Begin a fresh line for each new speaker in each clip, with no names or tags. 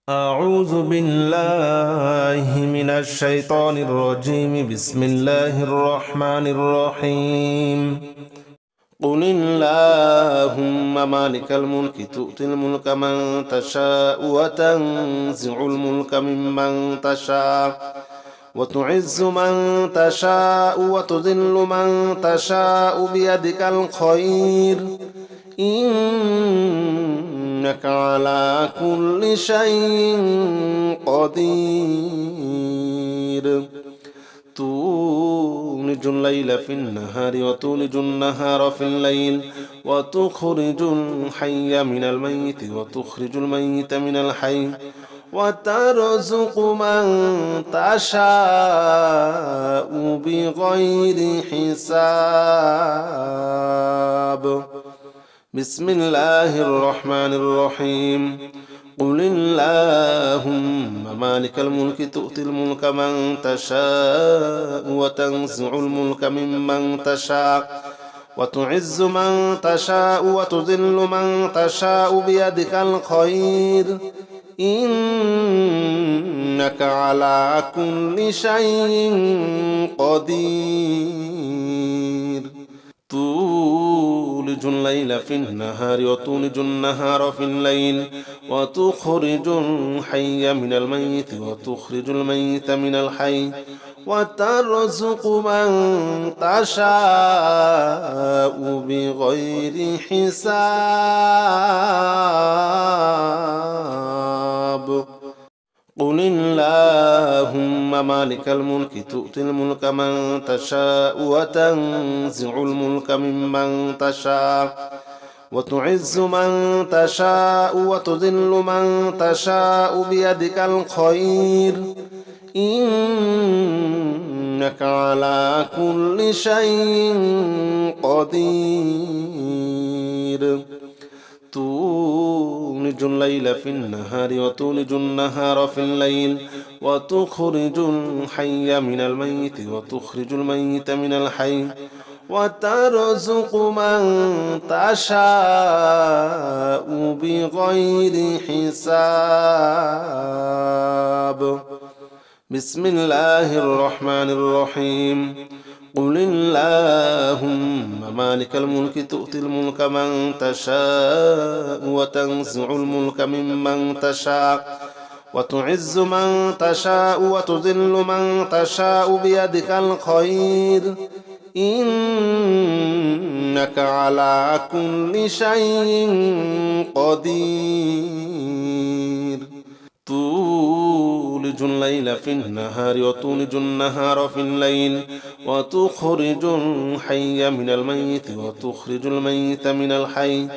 أعوذ بالله من الشيطان الرجيم. بسم الله الرحمن الرحيم. قل اللهم مالك الملك تؤتي الملك من تشاء وتنزع الملك ممن تشاء وتعز من تشاء وتذل من تشاء بيدك الخير إنك على كل شيء قدير. تولج الليل في النهار وتولج النهار في الليل وتخرج الحي من الميت وتخرج الميت من الحي وترزق من تشاء بغير حساب. بسم الله الرحمن الرحيم. قل اللهم مالك الملك تؤتي الملك من تشاء وتنزع الملك ممن تشاء وتعز من تشاء وتذل من تشاء بيدك الخير إنك على كل شيء قدير. تولج الليل في النهار وتولج النهار في الليل وتخرج الحي من الميت وتخرج الميت من الحي وترزق من تشاء بغير حساب. قل اللهم مالك الملك تؤتي الملك من تشاء وتنزع الملك ممن تشاء وتعز من تشاء وتذل من تشاء بيدك الخير إنك على كل شيء قدير. تولج الليل في النهار وتولج النهار في الليل وتخرج الحي من الميت وتخرج الميت من الحي وترزق من تشاء بغير حساب. بسم الله الرحمن الرحيم. قل اللهم مالك الملك تؤتي الملك من تشاء وتنزع الملك ممن تشاء وتعز من تشاء وتذل من تشاء بيدك الخير إنك على كل شيء قدير. تولج الليل في النهار وتولج النهار في الليل وتخرج الحي من الميت وتخرج الميت من الحي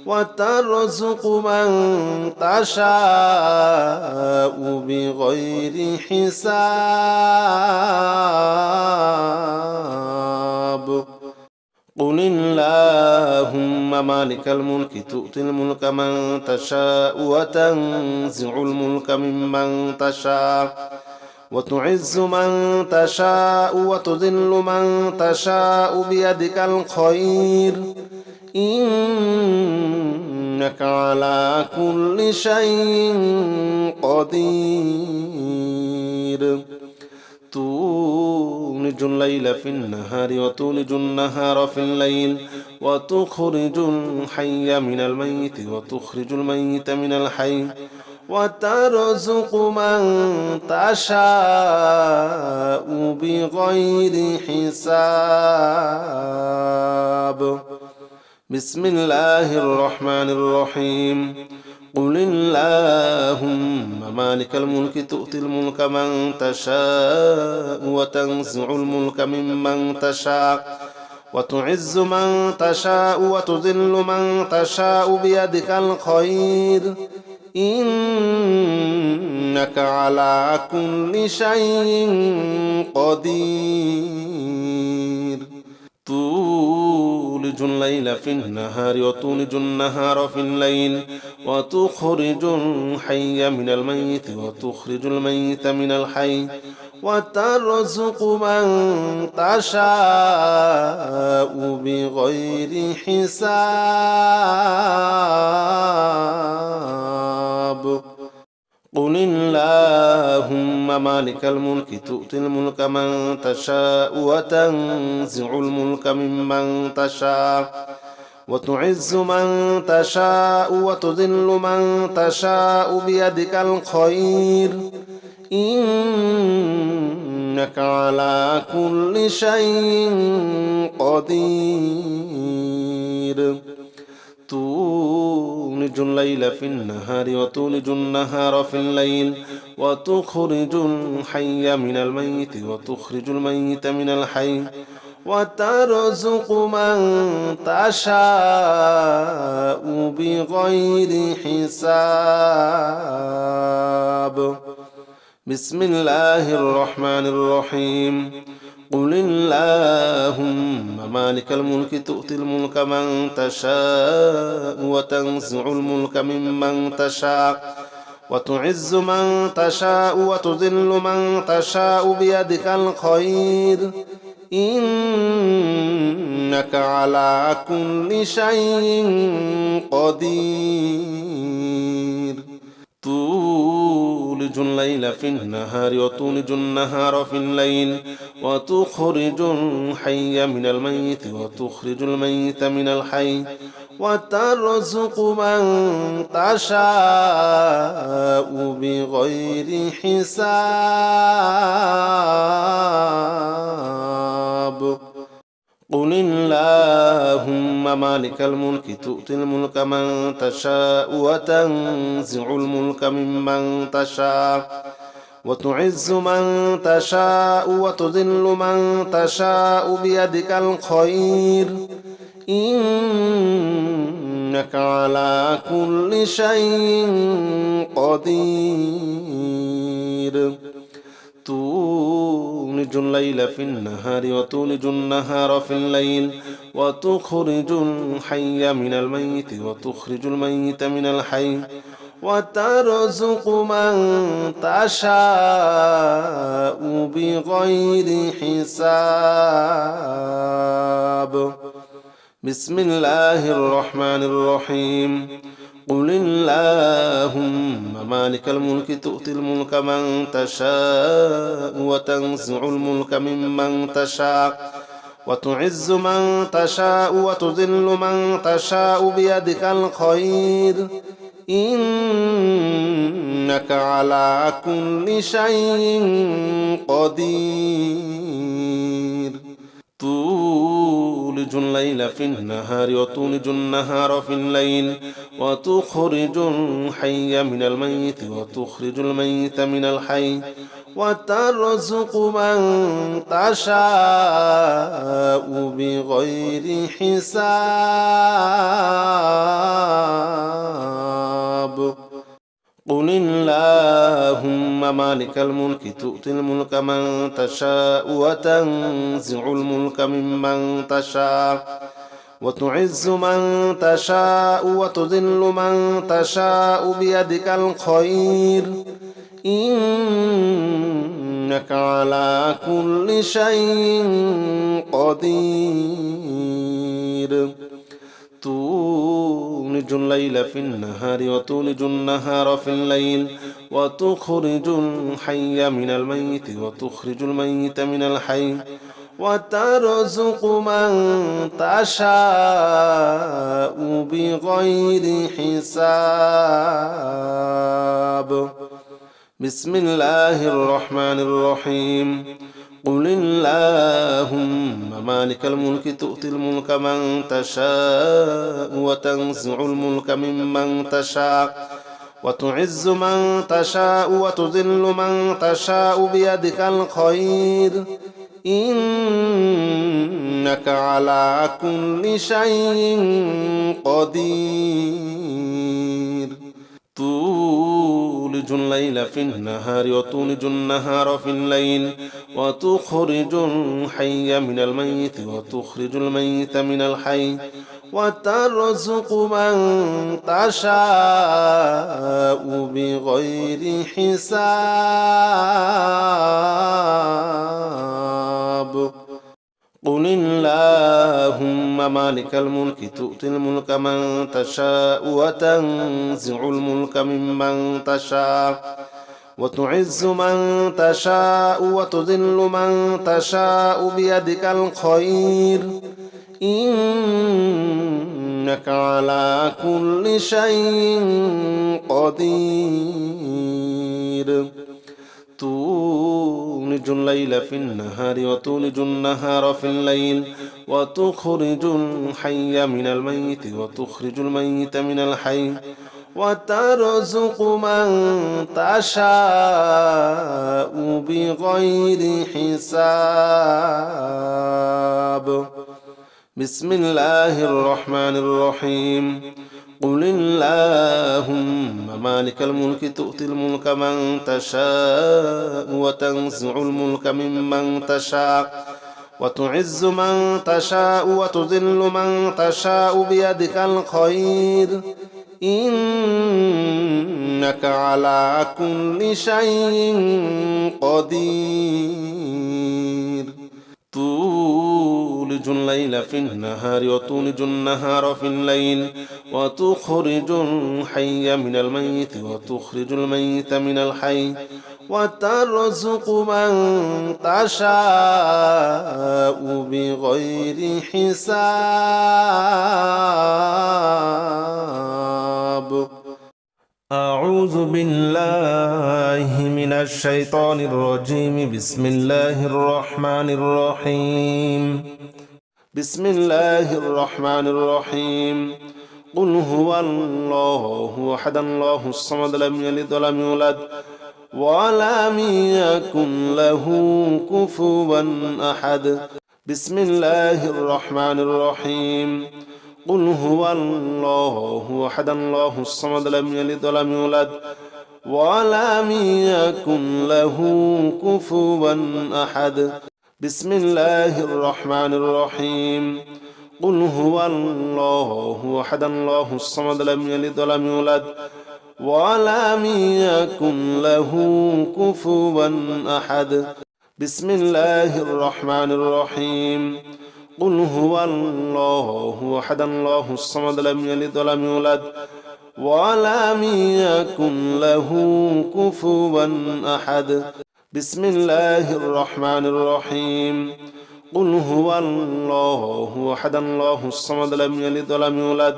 وترزق من تشاء بغير حساب. قل اللهم مالك الملك تؤتي الملك من تشاء وتنزع الملك ممن تشاء وتعز من تشاء وتذل من تشاء بيدك الخير إنك على كل شيء قدير. تولج الليل في النهار وتولج النهار في الليل وتخرج الحي من الميت وتخرج الميت من الحي وترزق من تشاء بغير حساب. بسم الله الرحمن الرحيم. قل اللهم مالك الملك تؤتي الملك من تشاء وتنزع الملك ممن تشاء وتعز من تشاء وتذل من تشاء بيدك الخير إنك على كل شيء قدير. تولج الليل في النهار وتولج النهار في الليل وتخرج الحي من الميت وتخرج الميت من الحي وترزق من تشاء بغير حساب. قل اللهم مالك الملك تؤتي الملك من تشاء وتنزع الملك ممن تشاء وتعز من تشاء وتذل من تشاء بيدك الخير إنك على كل شيء قدير تولج الليل في النهار وتولج النهار في الليل وتخرج الحي من الميت وتخرج الميت من الحي وترزق من تشاء بغير حساب بسم الله الرحمن الرحيم قل اللهم مالك الملك تؤتي الملك من تشاء وتنزع الملك ممن تشاء وتعز من تشاء وتذل من تشاء بيدك الخير إنك على كل شيء قدير تولج الليل في النهار وتولج النهار في الليل وتخرج الحي من الميت وتخرج الميت من الحي وترزق من تشاء بغير حساب قل اللهم مالك الملك تؤتي الملك من تشاء وتنزع الملك ممن تشاء وتعز من تشاء وتذل من تشاء بيدك الخير إنك على كل شيء قدير تولج الليل في النهار وتولج النهار في الليل وتخرج الحي من الميت وتخرج الميت من الحي وترزق من تشاء بغير حساب بسم الله الرحمن الرحيم قل اللهم مالك الملك تؤتي الملك من تشاء وتنزع الملك ممن تشاء وتعز من تشاء وتذل من تشاء بيدك الخير إنك على كل شيء قدير تولج الليل في النهار وتولج النهار في الليل وتخرج الحي من الميت وتخرج الميت من الحي وترزق من تشاء بغير حساب قل اللهم مالك الملك تؤتي الملك من تشاء وتنزع الملك ممن تشاء وتعز من تشاء وتذل من تشاء بيدك الخير إنك على كل شيء قدير تولج الليل في النهار وتولج النهار في الليل وتخرج الحي من الميت وتخرج الميت من الحي وترزق من تشاء بغير حساب بسم الله الرحمن الرحيم قل اللهم مالك الملك تؤتي الملك من تشاء وتنزع الملك ممن تشاء وتعز من تشاء وتذل من تشاء بيدك الخير إنك على كل شيء قدير تولج الليل في النهار وتولج النهار في الليل وتخرج الحي من الميت وتخرج الميت من الحي وترزق من تشاء بغير حساب قل اللهم مالك الملك تؤتي الملك من تشاء وتنزع الملك ممن تشاء وتعز من تشاء وتذل من تشاء بيدك الخير إنك على كل شيء قدير تولج الليل في النهار وتولج النهار في الليل وتخرج الحي من الميت وتخرج الميت من الحي وترزق من تشاء بغير حساب بسم الله الرحمن الرحيم قل اللهم مالك الملك تؤتي الملك من تشاء وتنزع الملك ممن تشاء وتعز من تشاء وتذل من تشاء بيدك الخير إنك على كل شيء قدير تولج الليل في النهار وتولج النهار في الليل وتخرج الحي من الميت وتخرج الميت من الحي وترزق من تشاء بغير حساب أعوذ بالله من الشيطان الرجيم بسم الله الرحمن الرحيم بسم الله الرحمن الرحيم قل هو الله أحد الله الصمد لم يلد ولم يولد ولم يكن له كفوا أحد بسم الله الرحمن الرحيم قل هو الله أحد الله الصمد لم يلد ولم يولد ولم يكن له كفوا أحد بسم الله الرحمن الرحيم قل هو الله أحد الله الصمد لم يلد ولم يولد ولم يكن له كفوا أحد بسم الله الرحمن الرحيم قل هو الله أحد الله الصمد لم يلد ولم يولد ولم يكن له كفوا أحد بسم الله الرحمن الرحيم قل هو الله أحد الله الصمد لم يلد ولم يولد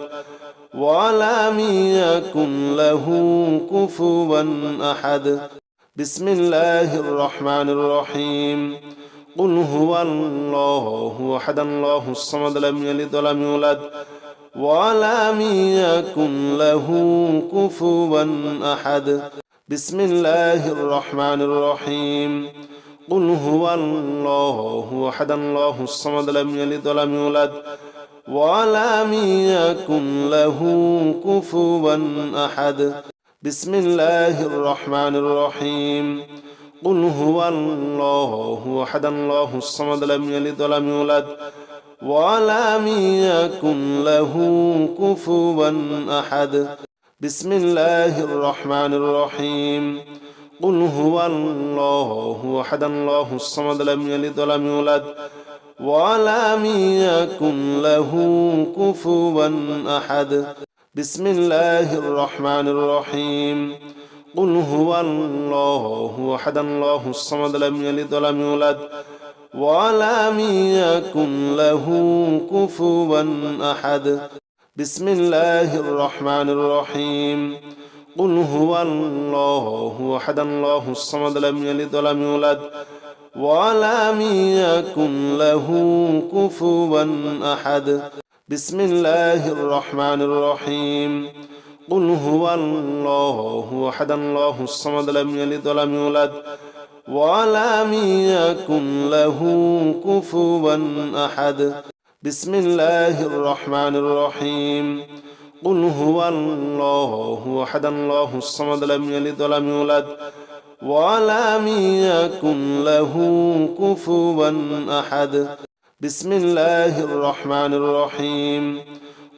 ولم يكن له كفوا أحد بسم الله الرحمن الرحيم قل هو الله أحد الله الصمد لم يلد ولم يولد ولم يكن له كفوا أحد بسم الله الرحمن الرحيم قل هو الله أحد الله الصمد لم يلد ولم يولد ولم يكن له كفوا أحد بسم الله الرحمن الرحيم قل هو الله أحد الله الصمد لم يلد ولم يولد ولم يكن له كفوا أحد بسم الله الرحمن الرحيم قل هو الله أحد الله الصمد لم يلد ولم يولد ولم يكن له كفوا أحد بسم الله الرحمن الرحيم قل هو الله أحد الله الصمد لم يلد ولم يولد ولم يكن له كفوا أحد بسم الله الرحمن الرحيم قل هو الله أحد الله الصمد لم يلد ولم يولد ولم يكن له كفوا أحد بسم الله الرحمن الرحيم قل هو الله أحد الله الصمد لم يلد ولم يولد ولم يكن له كفوا أحد بسم الله الرحمن الرحيم قل هو الله أحد الله الصمد لم يلد ولم يولد ولم يكن له كفوا أحد بسم الله الرحمن الرحيم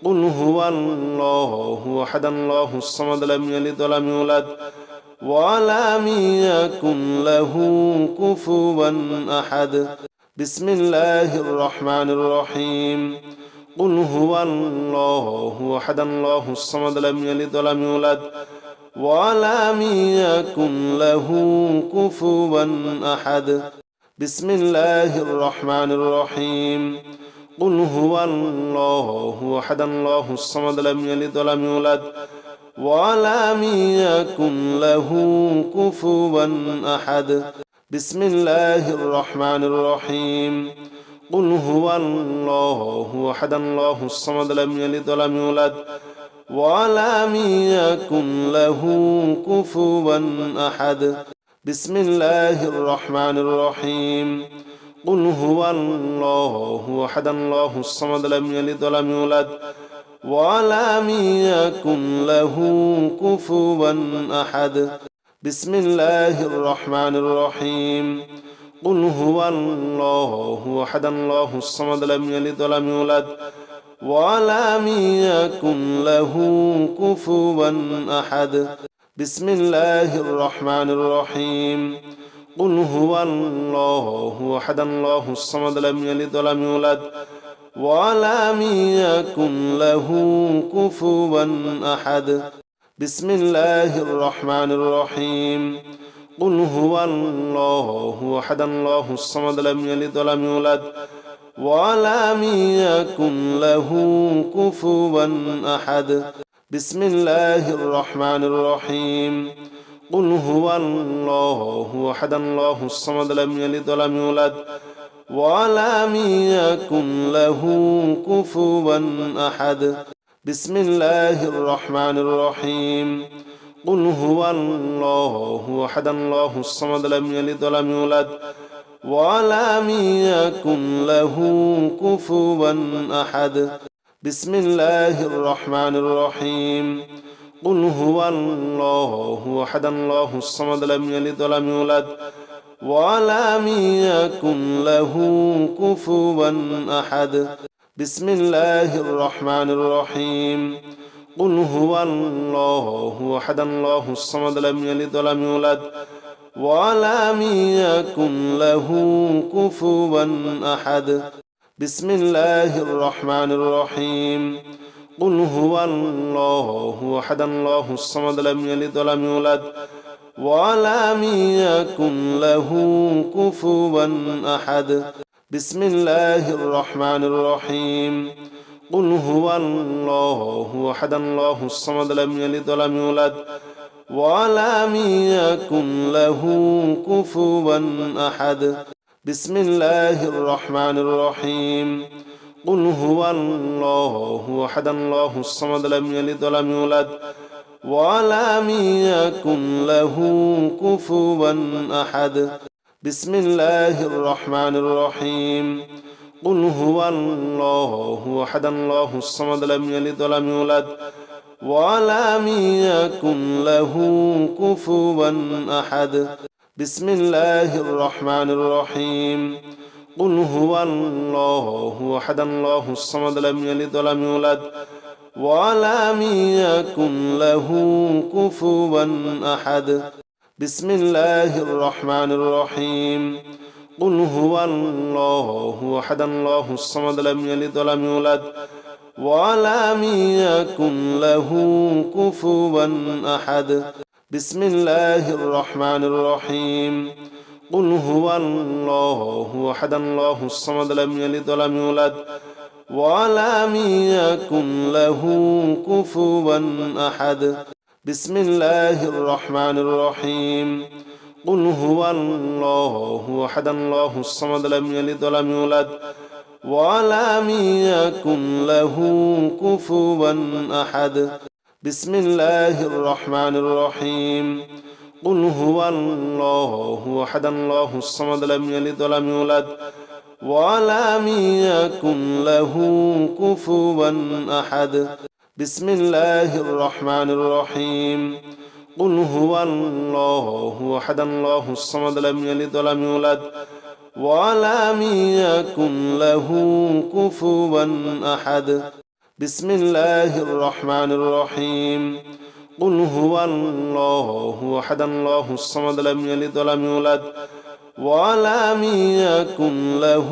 قل هو الله أحد الله الصمد لم يلد ولم يولد ولم يكن له كفوا أحد بسم الله الرحمن الرحيم قل هو الله أحد الله الصمد لم يلد ولم يولد ولم يكن له كفوا أحد. بسم الله الرحمن الرحيم. قل هو الله أحد الله الصمد لم يلد ولم يولد ولم يكن له كفوا أحد. بسم الله الرحمن الرحيم. قل هو الله أحد الله الصمد لم يلد ولم يولد ولم يكن له كفوا أحد. بسم الله الرحمن الرحيم. قل هو الله أحد الله الصمد لم يلد ولم يولد ولم يكن له كفوا أحد. بسم الله الرحمن الرحيم. قل هو الله أحد الله الصمد لم يلد ولم يولد ولم يكن له كفوا أحد. بسم الله الرحمن الرحيم. قل هو الله أحد الله الصمد لم يلد ولم يولد ولم يكن له كفوا أحد. بسم الله الرحمن الرحيم. قل هو الله أحد الله الصمد لم يلد ولم يولد ولم يكن له كفوا أحد. بسم الله الرحمن الرحيم. قل هو الله أحد الله الصمد لم يلد ولم يولد ولم يكن له كفوا أحد. بسم الله الرحمن الرحيم. قل هو الله أحد الله الصمد لم يلد ولم يولد ولم يكن له كفوا أحد. بسم الله الرحمن الرحيم. قل هو الله أحد الله الصمد لم يلد ولم يولد ولم يكن له كفوا أحد. بسم الله الرحمن الرحيم. قل هو الله أحد الله الصمد لم يلد ولم يولد ولم يكن له كفوا أحد. بسم الله الرحمن الرحيم. قل هو الله أحد الله الصمد لم يلد ولم يولد ولم يكن له كفوا أحد. بسم الله الرحمن الرحيم. قل هو الله أحد الله الصمد لم يلد ولم يولد ولم يكن له كفوا أحد. بسم الله الرحمن الرحيم. قل هو الله أحد الله الصمد لم يلد ولم يولد ولم يكن له كفوا أحد. بسم الله الرحمن الرحيم. قل هو الله أحد الله الصمد لم يلد ولم يولد ولم يكن له كفوا أحد. بسم الله الرحمن الرحيم. قل هو الله أحد الله الصمد لم يلد ولم يولد ولم يكن له كفوا أحد. بسم الله الرحمن الرحيم. قل هو الله أحد الله الصمد لم يلد ولم يولد ولم يكن له كفوا أحد. بسم الله الرحمن الرحيم. قل هو الله أحد الله الصمد لم يلد ولم يولد ولم يكن له كفوا أحد. بسم الله الرحمن الرحيم. قل هو الله أحد الله الصمد لم يلد ولم يولد ولم يكن له كفوا أحد. بسم الله الرحمن الرحيم. قل هو الله أحد الله الصمد لم يلد ولم يولد ولم يكن له كفوا أحد. بسم الله الرحمن الرحيم. قل هو الله أحد الله الصمد لم يلد ولم يولد ولم يكن له كفوا أحد. بسم الله الرحمن الرحيم. قل هو الله أحد الله الصمد لم يلد ولم يولد ولم يكن له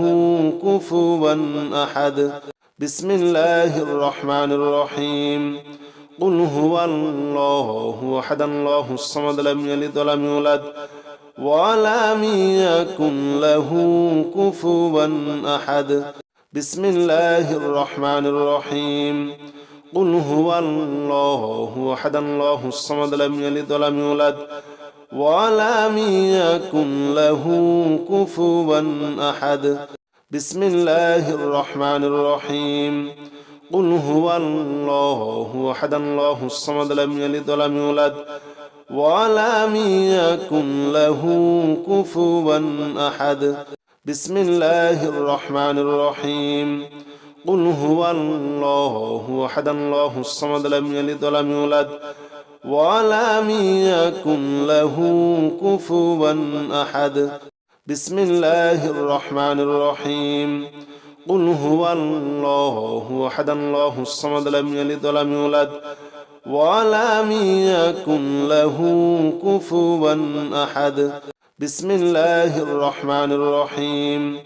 كفوا أحد. بسم الله الرحمن الرحيم. قل هو الله أحد الله الصمد لم يلد ولم يولد ولم يكن له كفوا أحد بسم الله الرحمن الرحيم قل هو الله أحد الله الصمد لم يلد ولم يولد ولم يكن له كفوا أحد بسم الله الرحمن الرحيم قل هو الله أحد الله الصمد لم يلد ولم يولد ولم يكن له كفوا أحد بسم الله الرحمن الرحيم قل هو الله أحد الله الصمد لم يلد ولم يولد ولم يكن له كفوا أحد بسم الله الرحمن الرحيم قل هو الله أحد الله الصمد لم يلد ولم يولد ولم يكن له كفوا أحد بسم الله الرحمن الرحيم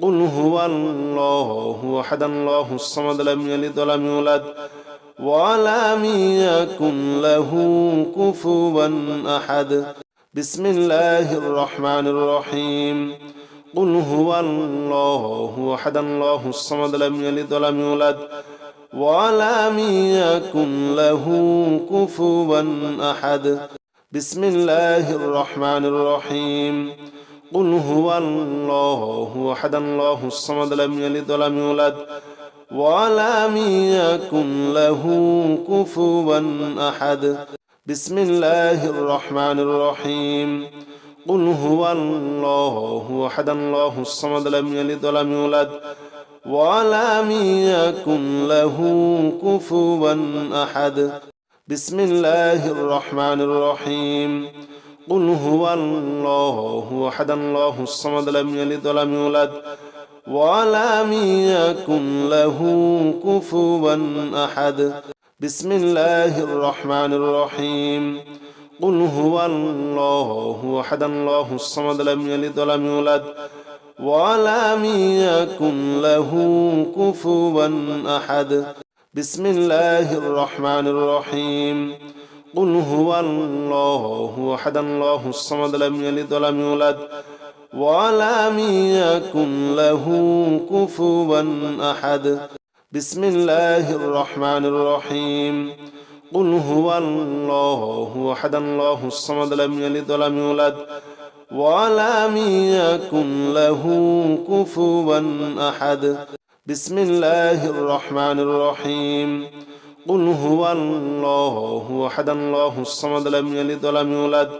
قل هو الله أحد الله الصمد لم يلد ولم يولد ولم يكن له كفوا أحد بسم الله الرحمن الرحيم قل هو الله أحد الله الصمد لم يلد ولم يولد ولم يكن له كفوا أحد بسم الله الرحمن الرحيم قل هو الله أحد الله الصمد لم يلد ولم يولد ولم يكن له كفوا أحد بسم الله الرحمن الرحيم قل هو الله أحد الله الصمد لم يلد ولم يولد ولم يكن له كفوا أحد بسم الله الرحمن الرحيم قل هو الله أحد الله الصمد لم يلد ولم يولد ولم يكن له كفوا أحد بسم الله الرحمن الرحيم قل هو الله أحد الله الصمد لم يلد ولم يولد ولم يكن له كفوا أحد بسم الله الرحمن الرحيم قل هو الله أحد الله الصمد لم يلد ولم يولد ولم يكن له كفوا أحد بسم الله الرحمن الرحيم قل هو الله أحد الله الصمد لم يلد ولم يولد ولم يكن له كفوا أحد بسم الله الرحمن الرحيم قل هو الله أحد الله الصمد لم يلد ولم يولد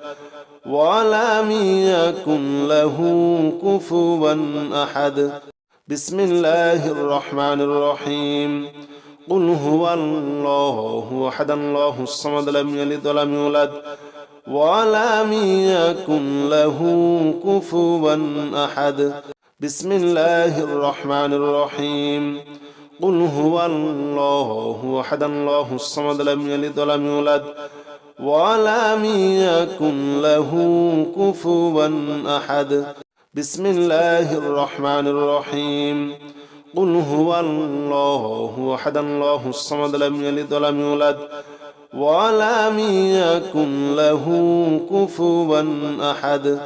ولم يكن له كفوا أحد بسم الله الرحمن الرحيم قل هو الله أحد الله الصمد لم يلد ولم يولد ولم يكن له كفوا أحد بسم الله الرحمن الرحيم قل هو الله أحد الله الصمد لم يلد ولم يولد ولم يكن له كفوا أحد بسم الله الرحمن الرحيم قل هو الله أحد الله الصمد لم يلد ولم يولد ولم يكن له كفوا أحد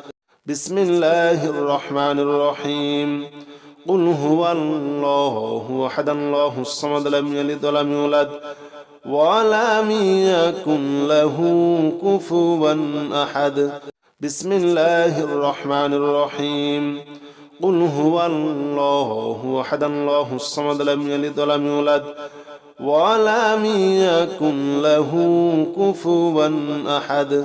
بسم الله الرحمن الرحيم قل هو الله أحد الله الصمد لم يلد ولم يولد ولم يكن له كفوا أحد بسم الله الرحمن الرحيم قل هو الله أحد الله الصمد لم يلد ولم يولد ولم يكن له كفوا أحد